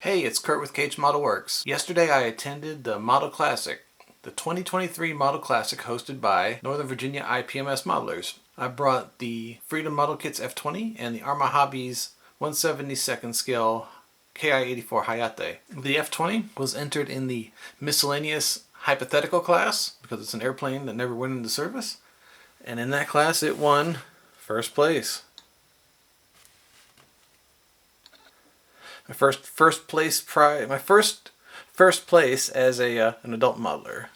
Hey, it's Kurt with KH Model Works. Yesterday I attended the Model Classic, the 2023 Model Classic hosted by Northern Virginia IPMS Modelers. I brought the Freedom Model Kits F20 and the Arma Hobbies 1/72nd scale KI-84 Hayate. The F20 was entered in the miscellaneous hypothetical class because it's an airplane that never went into service. And in that class it won first place. My first place as an adult modeler.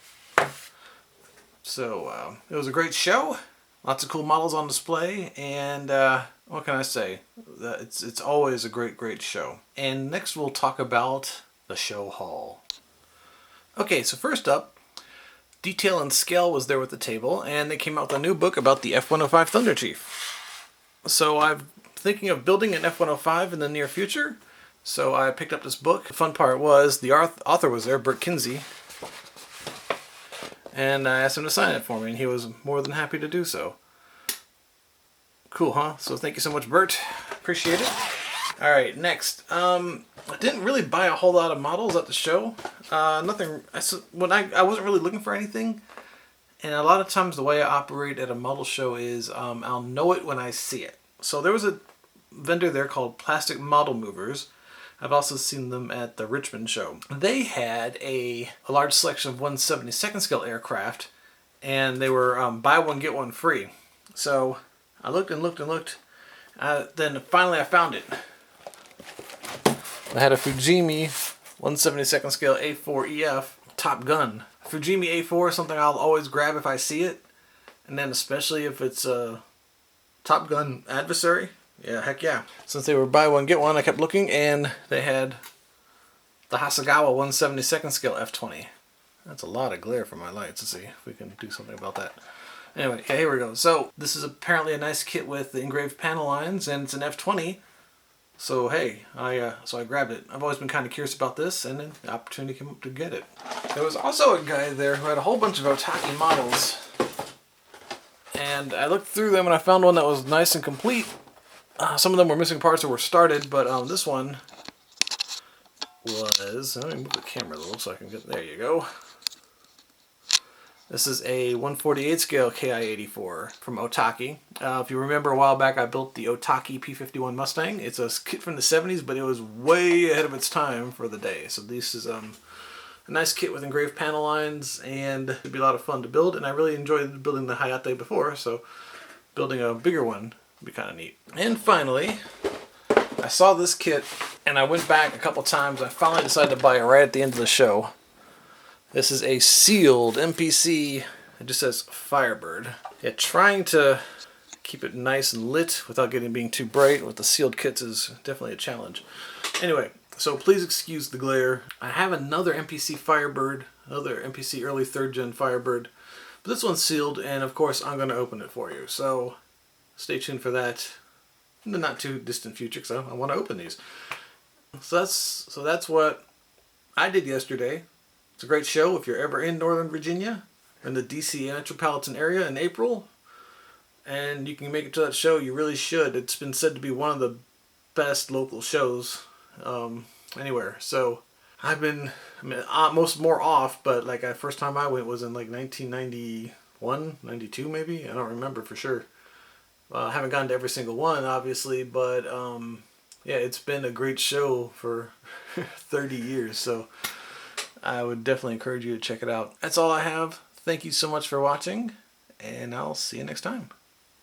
So it was a great show. Lots of cool models on display, and what can I say? It's always a great show. And next we'll talk about the show hall. Okay, so first up, Detail and Scale was there with the table, and they came out with a new book about the F-105 Thunder Chief. So I'm thinking of building an F-105 in the near future. So I picked up this book. The fun part was the author was there, Bert Kinsey, and I asked him to sign it for me, and he was more than happy to do so. Cool, huh? So thank you so much, Bert. Appreciate it. All right, next. I didn't really buy a whole lot of models at the show. Nothing. I wasn't really looking for anything, and a lot of times the way I operate at a model show is I'll know it when I see it. So there was a vendor there called Plastic Model Movers. I've also seen them at the Richmond show. They had a large selection of 1/72nd scale aircraft, and they were buy one get one free. So I looked and looked and looked. Then finally I found it. I had a Fujimi 1/72nd scale A4EF Top Gun. Fujimi A4 is something I'll always grab if I see it, and then especially if it's a Top Gun adversary. Yeah, heck yeah. Since they were buy one, get one, I kept looking, and they had the Hasegawa 1/72nd scale F20. That's a lot of glare for my lights. Let's see if we can do something about that. Anyway, yeah, here we go. So this is apparently a nice kit with the engraved panel lines, and it's an F20. So hey, I grabbed it. I've always been kind of curious about this, and then the opportunity came up to get it. There was also a guy there who had a whole bunch of Otaki models, and I looked through them and I found one that was nice and complete. Some of them were missing parts or were started, but this one was... Let me move the camera a little so I can get... There you go. This is a 1/48 scale KI-84 from Otaki. If you remember a while back, I built the Otaki P-51 Mustang. It's a kit from the 70s, but it was way ahead of its time for the day. So this is a nice kit with engraved panel lines, and it'd be a lot of fun to build. And I really enjoyed building the Hayate before, so building a bigger one would be kind of neat. And finally, I saw this kit, and I went back a couple times. I finally decided to buy it right at the end of the show. This is a sealed MPC. It just says Firebird. Yeah, trying to keep it nice and lit without being too bright with the sealed kits is definitely a challenge. Anyway, so please excuse the glare. I have another MPC Firebird, another MPC early 3rd gen Firebird, but this one's sealed, and of course I'm going to open it for you. So stay tuned for that in the not too distant future, because I want to open these. So that's what I did yesterday. It's a great show if you're ever in Northern Virginia, in the DC metropolitan area in April, and you can make it to that show. You really should. It's been said to be one of the best local shows anywhere. So more off, but like the first time I went was in like 1991, 92 maybe. I don't remember for sure. I haven't gone to every single one, obviously, but yeah, it's been a great show for 30 years. So I would definitely encourage you to check it out. That's all I have. Thank you so much for watching, and I'll see you next time.